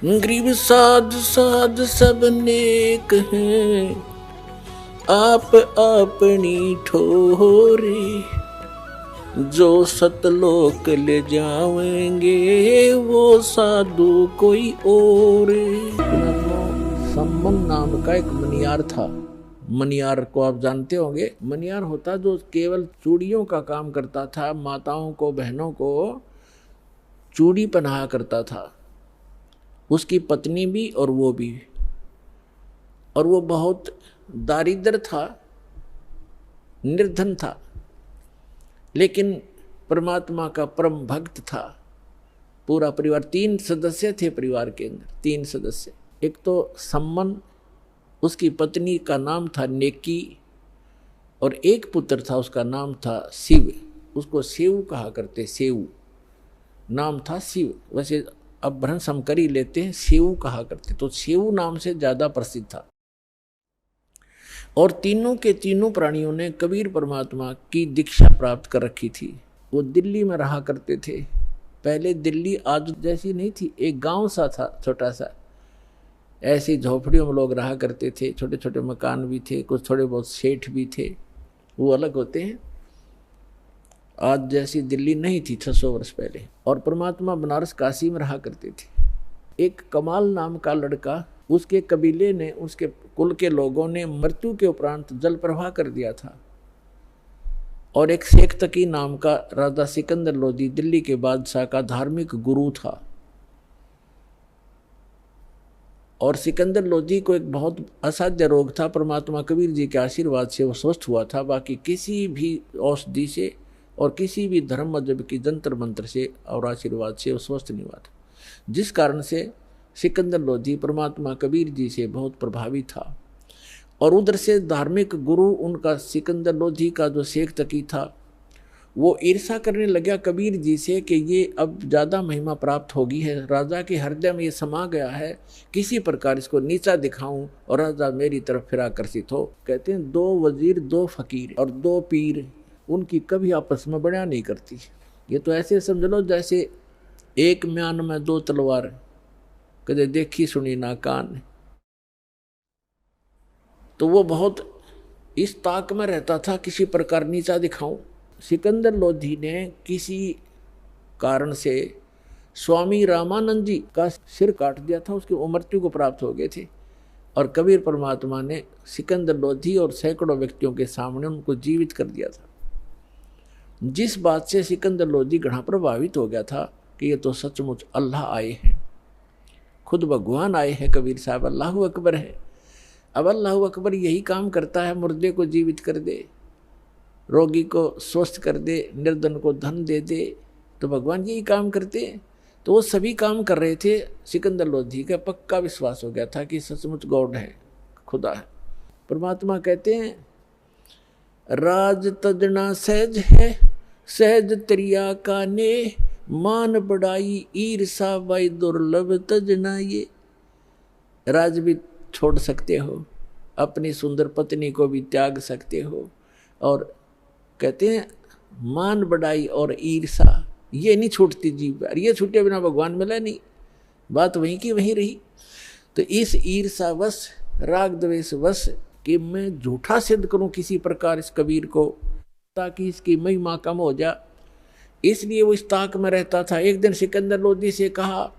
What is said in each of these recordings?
गरीब साध साध सब नेक हैं, आप अपनी ठोरे, जो सतलोक ले जाएंगे वो साधु कोई और। सम्मन नाम का एक मनियार था। मनियार को आप जानते होंगे। मनियार होता जो केवल चूड़ियों का काम करता था, माताओं को बहनों को चूड़ी पहनाया करता था, उसकी पत्नी भी और वो भी। और वो बहुत दारिद्र था, निर्धन था, लेकिन परमात्मा का परम भक्त था। पूरा परिवार, 3 सदस्य थे परिवार के अंदर, 3 सदस्य। एक तो सम्मन, उसकी पत्नी का नाम था नेकी, और एक पुत्र था उसका नाम था शिव। उसको शिव कहा करते, शिव नाम था शिव। वैसे अब भ्रंश हम कर ही लेते हैं, शिव कहा करते, तो शिव नाम से ज्यादा प्रसिद्ध था। और तीनों के तीनों प्राणियों ने कबीर परमात्मा की दीक्षा प्राप्त कर रखी थी। वो दिल्ली में रहा करते थे। पहले दिल्ली आज जैसी नहीं थी, एक गांव सा था छोटा सा। ऐसी झोपड़ियों में लोग रहा करते थे, छोटे छोटे मकान भी थे, कुछ थोड़े बहुत सेठ भी थे, वो अलग होते हैं। आज जैसी दिल्ली नहीं थी 600 वर्ष पहले। और परमात्मा बनारस काशी में रहा करते थे। एक कमाल नाम का लड़का, उसके कबीले ने, उसके कुल के लोगों ने मृत्यु के उपरांत जल प्रवाह कर दिया था। और एक शेख तकी नाम का राजा सिकंदर लोधी दिल्ली के बादशाह का धार्मिक गुरु था। और सिकंदर लोधी को एक बहुत असाध्य रोग था, परमात्मा कबीर जी के आशीर्वाद से वो स्वस्थ हुआ था। बाकी किसी भी औषधि से और किसी भी धर्म मजहब की जंतर मंत्र से और आशीर्वाद से वो स्वस्थ नहीं हुआ था, जिस कारण से सिकंदर लोधी परमात्मा कबीर जी से बहुत प्रभावित था। और उधर से धार्मिक गुरु उनका सिकंदर लोधी का जो शेख तकी था, वो ईर्षा करने लगा कबीर जी से कि ये अब ज़्यादा महिमा प्राप्त होगी है, राजा के हृदय में ये समा गया है, किसी प्रकार इसको नीचा दिखाऊं और राजा मेरी तरफ फिर आकर्षित हो। कहते हैं 2 वजीर 2 फकीर और 2 पीर, उनकी कभी आपस में बढ़िया नहीं करती। ये तो ऐसे समझ लो जैसे एक म्यान में 2 तलवार, कदे देखी सुनी ना कान। तो वो बहुत इस ताक में रहता था, किसी प्रकार नीचा दिखाऊं। सिकंदर लोधी ने किसी कारण से स्वामी रामानंद जी का सिर काट दिया था, उसकी मृत्यु को प्राप्त हो गए थे। और कबीर परमात्मा ने सिकंदर लोधी और सैकड़ों व्यक्तियों के सामने उनको जीवित कर दिया था, जिस बात से सिकंदर लोधी घना प्रभावित हो गया था कि ये तो सचमुच अल्लाह आए हैं, खुद भगवान आए हैं। कबीर साहब अल्लाहु अकबर है। अब अल्लाहु अकबर यही काम करता है, मुर्दे को जीवित कर दे, रोगी को स्वस्थ कर दे, निर्धन को धन दे दे, तो भगवान यही काम करते हैं। तो वो सभी काम कर रहे थे। सिकंदर लोधी का पक्का विश्वास हो गया था कि सचमुच गॉड है, खुदा है। परमात्मा कहते हैं राज तजना सहज है, सहज त्रिया का ने, मान बढ़ाई ईर्षा वाई दुर्लभ तजना ये। राज भी छोड़ सकते हो, अपनी सुंदर पत्नी को भी त्याग सकते हो, और कहते हैं मान बढ़ाई और ईर्षा ये नहीं छूटती जीव पर, ये छूटे बिना भगवान मिला नहीं, बात वहीं की वहीं रही। तो इस ईर्षा वश, राग द्वेष वश कि मैं झूठा सिद्ध करूं किसी प्रकार इस कबीर को, ताकि इसकी महिमा कम हो जा, इसलिए वो इस ताक में रहता था। एक दिन सिकंदर लोधी से कहा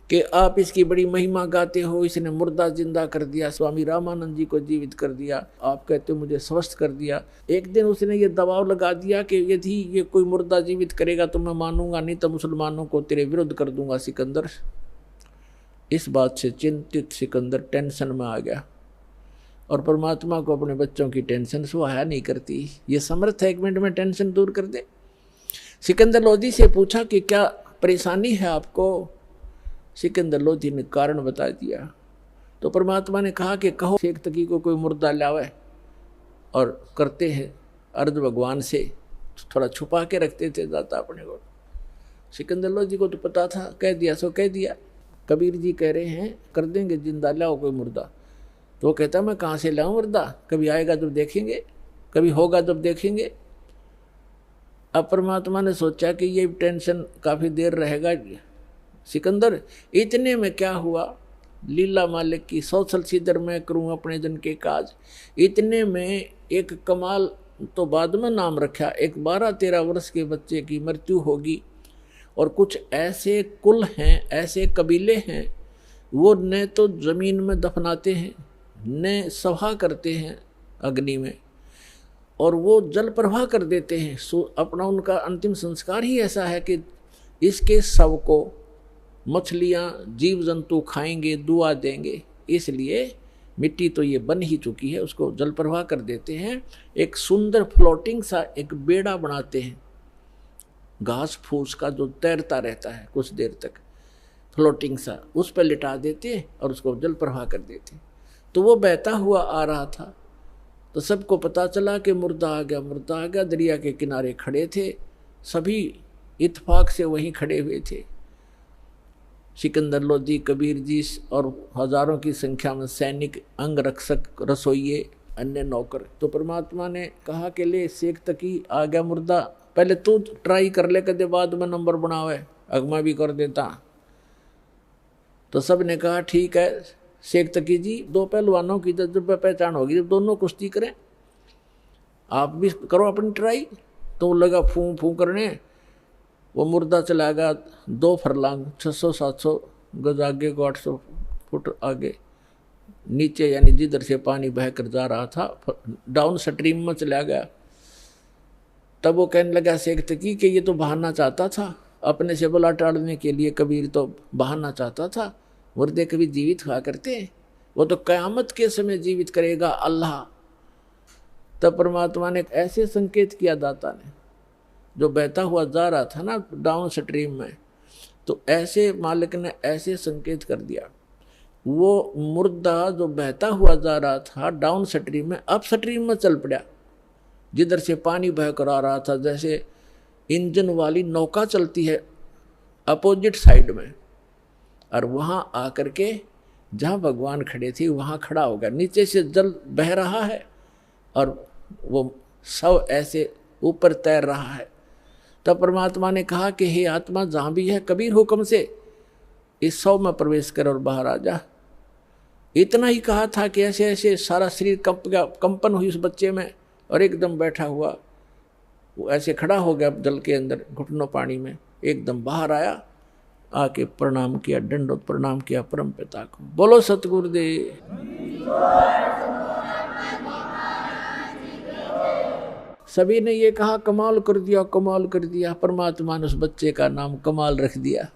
कि आप इसकी बड़ी महिमा गाते हो, इसने मुर्दा जिंदा कर दिया, स्वामी रामानंद जी को जीवित कर दिया, आप कहते हो मुझे स्वस्थ कर दिया। एक दिन उसने ये दबाव लगा दिया कि यदि ये कोई मुर्दा जीवित करेगा तो मैं मानूंगा, नहीं तो मुसलमानों को तेरे विरुद्ध कर दूंगा सिकंदर। इस बात से चिंतित सिकंदर टेंशन में आ गया, और परमात्मा को अपने बच्चों की टेंशन सुहाया नहीं करती, ये समर्थ है 1 मिनट में टेंशन दूर कर दे। सिकंदर लोधी से पूछा कि क्या परेशानी है आपको। सिकंदर लोधी ने कारण बता दिया। तो परमात्मा ने कहा कि कहो शेख तकी को कोई मुर्दा लावे, और करते हैं अर्ध भगवान से, थोड़ा छुपा के रखते थे दाता अपने को। सिकंदर लोधी को तो पता था, कह दिया सो कह दिया। कबीर जी कह रहे हैं कर देंगे जिंदा, लाओ कोई मुर्दा। तो वो कहता मैं कहाँ से लाऊं मुर्दा, कभी आएगा जब देखेंगे, कभी होगा जब देखेंगे। अब परमात्मा ने सोचा कि ये टेंशन काफ़ी देर रहेगा, सिकंदर इतने में क्या हुआ, लीला मालिक की सौसल सिदर मैं करूं अपने जन के काज। इतने में एक कमाल तो बाद में नाम रखा, एक 12-13 वर्ष के बच्चे की मृत्यु होगी। और कुछ ऐसे कुल हैं, ऐसे कबीले हैं, वो न तो जमीन में दफनाते हैं न सभा करते हैं अग्नि में, और वो जल प्रवाह कर देते हैं। अपना उनका अंतिम संस्कार ही ऐसा है कि इसके शव को मछलियाँ जीव जंतु खाएंगे, दुआ देंगे, इसलिए मिट्टी तो ये बन ही चुकी है, उसको जल प्रवाह कर देते हैं। एक सुंदर फ्लोटिंग सा एक बेड़ा बनाते हैं, घास फूस का जो तैरता रहता है कुछ देर तक, फ्लोटिंग सा, उस पर लिटा देते हैं और उसको जल प्रवाह कर देते हैं। तो वो बहता हुआ आ रहा था, तो सबको पता चला कि मुर्दा आ गया, मुर्दा आ गया। दरिया के किनारे खड़े थे, सभी इत्तेफाक से वहीं खड़े हुए थे, सिकंदर लोधी, कबीर जी और हजारों की संख्या में सैनिक, अंगरक्षक, रसोइये, अन्य नौकर। तो परमात्मा ने कहा कि ले शेख तकी आ गया मुर्दा, पहले तू ट्राई कर ले, कदे बाद में नंबर बनावे, अगमा भी कर देता। तो सब ने कहा ठीक है शेख तकी जी, दो पहलवानों की जब पहचान होगी, जब दोनों कुश्ती करें, आप भी करो अपनी ट्राई। तो लगा फूं फूं करने, वो मुर्दा चला गया 2 फरलांग 600-700 गज आगे को 800 फुट आगे नीचे, यानी जिधर से पानी बहकर जा रहा था डाउन स्ट्रीम में चला गया। तब वो कहने लगा शेख तकी कि ये तो बहाना चाहता था, अपने से बुला टाड़ने के लिए कबीर तो बहाना चाहता था, मुर्दे कभी जीवित हुआ करते हैं, वो तो क़यामत के समय जीवित करेगा अल्लाह। तब परमात्मा ने ऐसे संकेत किया दाता ने, जो बहता हुआ जा रहा था ना डाउन स्ट्रीम में, तो ऐसे मालिक ने ऐसे संकेत कर दिया, वो मुर्दा जो बहता हुआ जा रहा था डाउन स्ट्रीम में, अप स्ट्रीम में चल पड़ा, जिधर से पानी बह कर आ रहा था, जैसे इंजन वाली नौका चलती है अपोजिट साइड में, और वहाँ आकर के जहाँ भगवान खड़े थे वहाँ खड़ा हो गया। नीचे से जल बह रहा है और वो सब ऐसे ऊपर तैर रहा है। तब परमात्मा ने कहा कि हे आत्मा, जहाँ भी है कबीर हुक्म से इस शव में प्रवेश कर और बाहर आ जा। इतना ही कहा था कि ऐसे ऐसे सारा शरीर कंपन हुई उस बच्चे में, और एकदम बैठा हुआ वो ऐसे खड़ा हो गया जल के अंदर, घुटनों पानी में, एकदम बाहर आया, आके प्रणाम किया, दंडोत प्रणाम किया परम पिता को। बोलो सतगुरुदेव। सभी ने ये कहा कमाल कर दिया, कमाल कर दिया। परमात्मा ने उस बच्चे का नाम कमाल रख दिया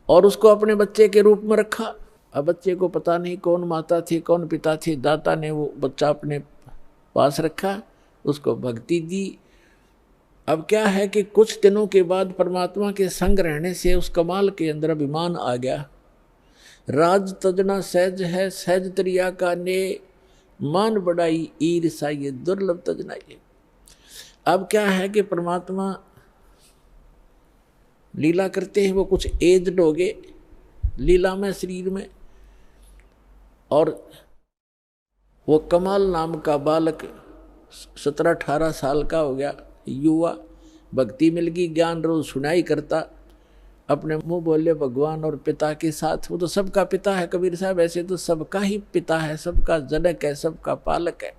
और उसको अपने बच्चे के रूप में रखा। अब बच्चे को पता नहीं कौन माता थी कौन पिता थे, दाता ने वो बच्चा अपने पास रखा, उसको भक्ति दी। अब क्या है कि कुछ दिनों के बाद परमात्मा के संग रहने से उस कमाल के अंदर अभिमान आ गया। राज तजना सहज है, सहज तरिया का ने, मान बढ़ाई ईर्षा ये दुर्लभ तजना ये। अब क्या है कि परमात्मा लीला करते हैं, वो कुछ एज्ड हो गए लीला में, शरीर में, और वो कमाल नाम का बालक 17-18 साल का हो गया, युवा, भक्ति मिल गई, ज्ञान रोज सुनाई करता, अपने मुंह बोले भगवान और पिता के साथ। वो तो सबका पिता है कबीर साहब, ऐसे तो सबका ही पिता है, सबका जनक है, सबका पालक है।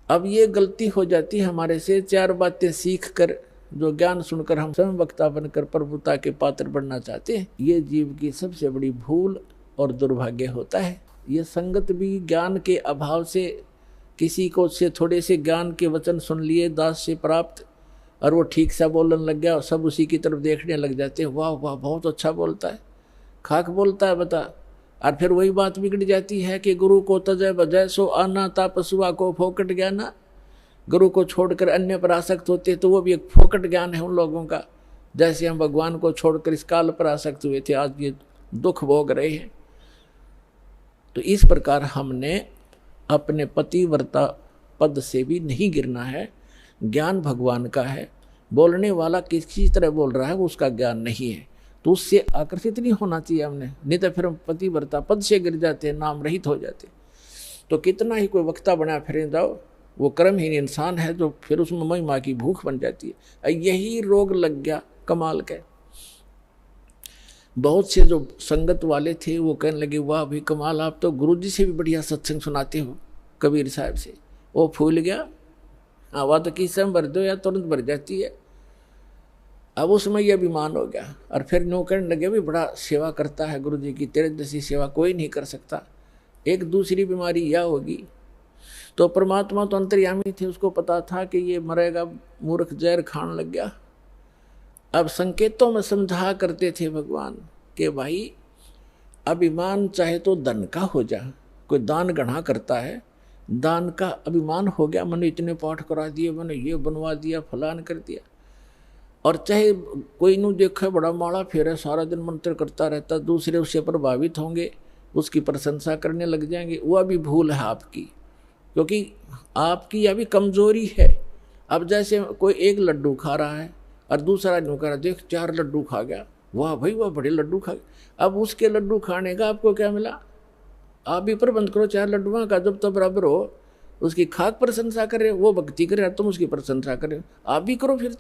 अब ये गलती हो जाती है हमारे से, 4 बातें सीख कर, जो ज्ञान सुनकर हम स्वयं वक्ता बनकर प्रभुता के पात्र बनना चाहते हैं, ये जीव की सबसे बड़ी भूल और दुर्भाग्य होता है। ये संगत भी ज्ञान के अभाव से, किसी को से थोड़े से ज्ञान के वचन सुन लिए दास से प्राप्त, और वो ठीक सा बोलने लग गया और सब उसी की तरफ देखने लग जाते हैं, वाह वाह बहुत अच्छा बोलता है, खाक बोलता है बता। और फिर वही बात बिगड़ जाती है कि गुरु को तजय बजय सो आना ता पशुआ को फोकट ज्ञान। गुरु को छोड़कर अन्य पर आसक्त होते तो वो भी एक फोकट ज्ञान है उन लोगों का, जैसे हम भगवान को छोड़कर इस काल पर आसक्त हुए थे, आज ये दुख भोग रहे हैं। तो इस प्रकार हमने अपने पतिव्रता पद से भी नहीं गिरना है। ज्ञान भगवान का है, बोलने वाला किसी तरह बोल रहा है वो उसका ज्ञान नहीं है, तो उससे आकर्षित नहीं होना चाहिए हमने, नहीं तो फिर हम पतिव्रता पद से गिर जाते हैं, नाम रहित हो जाते। तो कितना ही कोई वक्ता बना फिर जाओ, वो कर्महीन इंसान है, जो फिर उसमें महिमा की भूख बन जाती है। यही रोग लग गया कमाल के। बहुत से जो संगत वाले थे वो कहने लगे, वाह भाई कमाल, आप तो गुरुजी से भी बढ़िया सत्संग सुनाते हो, कबीर साहब से। वो फूल गया, हवा तो किस समय भर दो या तुरंत भर जाती है। अब उसमें यह अभिमान हो गया और फिर नो कहने लगे, भी बड़ा सेवा करता है गुरुजी की, तेरे जैसी सेवा कोई नहीं कर सकता। एक दूसरी बीमारी यह होगी। तो परमात्मा तो अंतर्यामी थे, उसको पता था कि ये मरेगा, मूर्ख जहर खाने लग गया। अब संकेतों में समझा करते थे भगवान कि भाई अभिमान चाहे तो धन का हो जा, कोई दान गढ़ा करता है, दान का अभिमान हो गया, मैंने इतने पाठ करा दिए, मैंने ये बनवा दिया, फलान कर दिया। और चाहे कोई नू देखे बड़ा माड़ा फेरे, सारा दिन मंत्र करता रहता, दूसरे उससे प्रभावित होंगे, उसकी प्रशंसा करने लग जाएंगे, वह भी भूल है आपकी, क्योंकि आपकी यह भी कमजोरी है। अब जैसे कोई एक लड्डू खा रहा है और दूसरा यूँ कह रहा, देख 4 लड्डू खा गया, वाह भाई वाह बड़े लड्डू खा गए। अब उसके लड्डू खाने का आपको क्या मिला? आप भी प्रबंध करो 4 लड्डुओं का, जब तक बराबर हो, उसकी खाक प्रशंसा करे, वो भक्ति करे, तुम उसकी प्रशंसा करे, आप भी करो फिर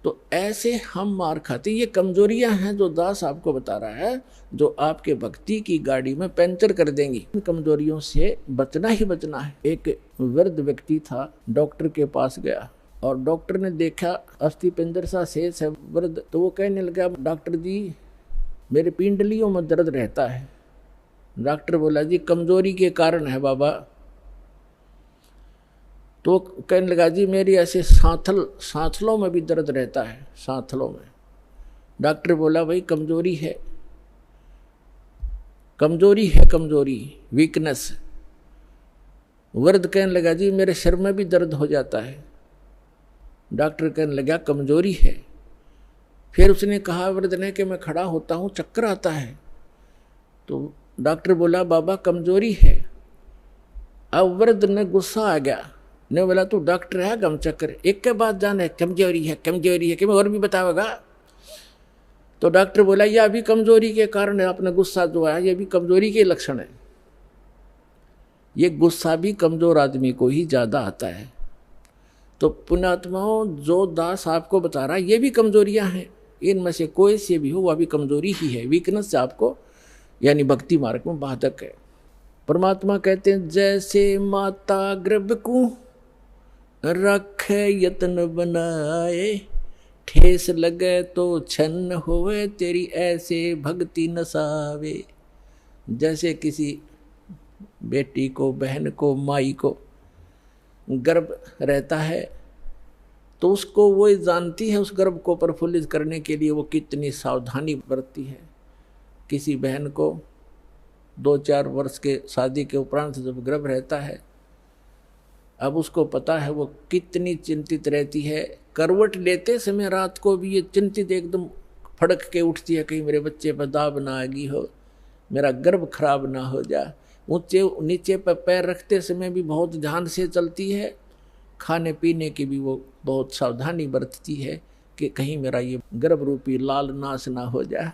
तो ऐसे हम मार खाते। ये कमजोरियां हैं जो दास आपको बता रहा है, जो आपके भक्ति की गाड़ी में पंचर कर देंगी। इन कमजोरियों से बचना ही बचना है। एक वृद्ध व्यक्ति था, डॉक्टर के पास गया और डॉक्टर ने देखा अस्थि पिंजर सा शेष है वृद्ध, तो वो कहने लगा, डॉक्टर जी मेरे पिंडलियों में दर्द रहता है। डॉक्टर बोला, जी कमजोरी के कारण है बाबा। तो कहने लगा, जी मेरी ऐसे सांथलों में भी दर्द रहता है, सांथलों में। डॉक्टर बोला, भाई कमजोरी है, कमजोरी वीकनेस। वृद्ध कहने लगा, जी मेरे सिर में भी दर्द हो जाता है। डॉक्टर कहने लगा, कमजोरी है। फिर उसने कहा वृद्ध ने कि मैं खड़ा होता हूँ चक्कर आता है। तो डॉक्टर बोला, बाबा कमजोरी है। अब वृद्ध ने गुस्सा आ गया, ने बोला, तू डॉक्टर है गम चक्कर, एक के बाद जाने कमजोरी है कि मैं और भी बताओगा। तो डॉक्टर बोला, यह भी कमजोरी के कारण है, आपने गुस्सा जो आया ये भी कमजोरी के लक्षण है। ये गुस्सा भी कमजोर आदमी को ही ज्यादा आता है। तो पुण्यात्माओं, जो दास आपको बता रहा है ये भी कमजोरियां हैं, इनमें से कोई से भी हो वह भी कमजोरी ही है, वीकनेस से आपको यानी भक्ति मार्ग में बाधक है। परमात्मा कहते हैं, जैसे माता गर्भ को रखे यत्न बनाए, ठेस लगे तो छन्न होवे, तेरी ऐसे भक्ति नसावे। जैसे किसी बेटी को, बहन को, माई को गर्भ रहता है तो उसको वो जानती है, उस गर्भ को प्रफुल्लित करने के लिए वो कितनी सावधानी बरतती है। किसी बहन को 2-4 वर्ष के शादी के उपरांत जब गर्भ रहता है, अब उसको पता है वो कितनी चिंतित रहती है। करवट लेते समय रात को भी ये चिंतित एकदम फड़क के उठती है, कहीं मेरे बच्चे पर दाब ना आ गई हो, मेरा गर्भ खराब ना हो जा। ऊंचे नीचे पर पैर रखते समय भी बहुत ध्यान से चलती है, खाने पीने की भी वो बहुत सावधानी बरतती है कि कहीं मेरा ये गर्भ रूपी लाल नाश ना हो जाए।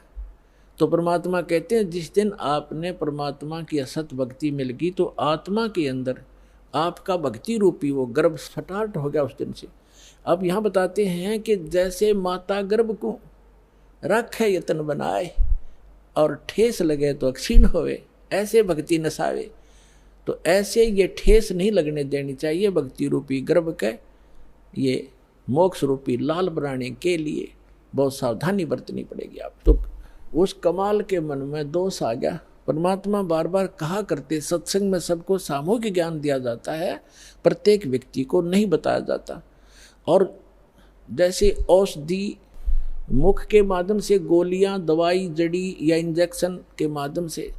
तो परमात्मा कहते हैं, जिस दिन आपने परमात्मा की असत भक्ति मिल गई तो आत्मा के अंदर आपका भक्ति रूपी वो गर्भ स्टार्ट हो गया उस दिन से। अब यहाँ बताते हैं कि जैसे माता गर्भ को रखे यत्न बनाए और ठेस लगे तो क्षीण होवे, ऐसे भक्ति नसावे। तो ऐसे ये ठेस नहीं लगने देनी चाहिए भक्ति रूपी गर्भ के, ये मोक्ष रूपी लाल बनाने के लिए बहुत सावधानी बरतनी पड़ेगी आप। तो उस कमाल के मन में दोष आ गया। परमात्मा बार बार कहा करते, सत्संग में सबको सामूहिक ज्ञान दिया जाता है, प्रत्येक व्यक्ति को नहीं बताया जाता। और जैसे औषधि मुख के माध्यम से, गोलियां, दवाई, जड़ी या इंजेक्शन के माध्यम से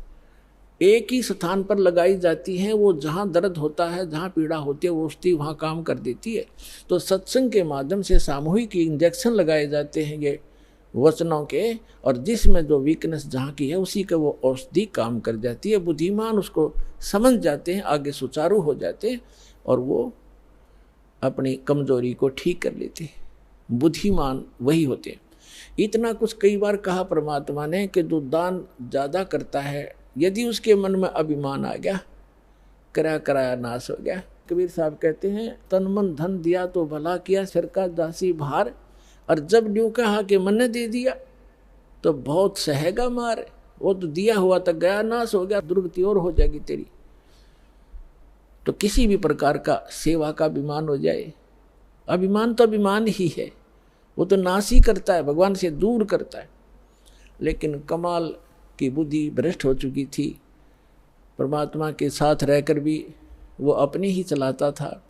एक ही स्थान पर लगाई जाती हैं, वो जहाँ दर्द होता है, जहाँ पीड़ा होती है, वो औषधि वहाँ काम कर देती है। तो सत्संग के माध्यम से सामूहिक इंजेक्शन लगाए जाते हैं ये वचनों के, और जिसमें जो वीकनेस जहाँ की है उसी के वो औषधि काम कर जाती है। बुद्धिमान उसको समझ जाते हैं, आगे सुचारू हो जाते हैं और वो अपनी कमजोरी को ठीक कर लेते हैं। बुद्धिमान वही होते हैं। इतना कुछ कई बार कहा परमात्मा ने कि जो दान ज़्यादा करता है, यदि उसके मन में अभिमान आ गया, कराया नाश हो गया। कबीर साहब कहते हैं, तन मन धन दिया तो भला किया, सिर का दासी भार, और जब न्यू कहा कि मन ने दे दिया तो बहुत सहेगा मार, वो तो दिया हुआ तक गया, नाश हो गया, दुर्गति और हो जाएगी तेरी। तो किसी भी प्रकार का सेवा का अभिमान हो जाए, अभिमान तो अभिमान ही है, वो तो नाश ही करता है, भगवान से दूर करता है। लेकिन कमाल की बुद्धि भ्रष्ट हो चुकी थी, परमात्मा के साथ रहकर भी वो अपनी ही चलाता था।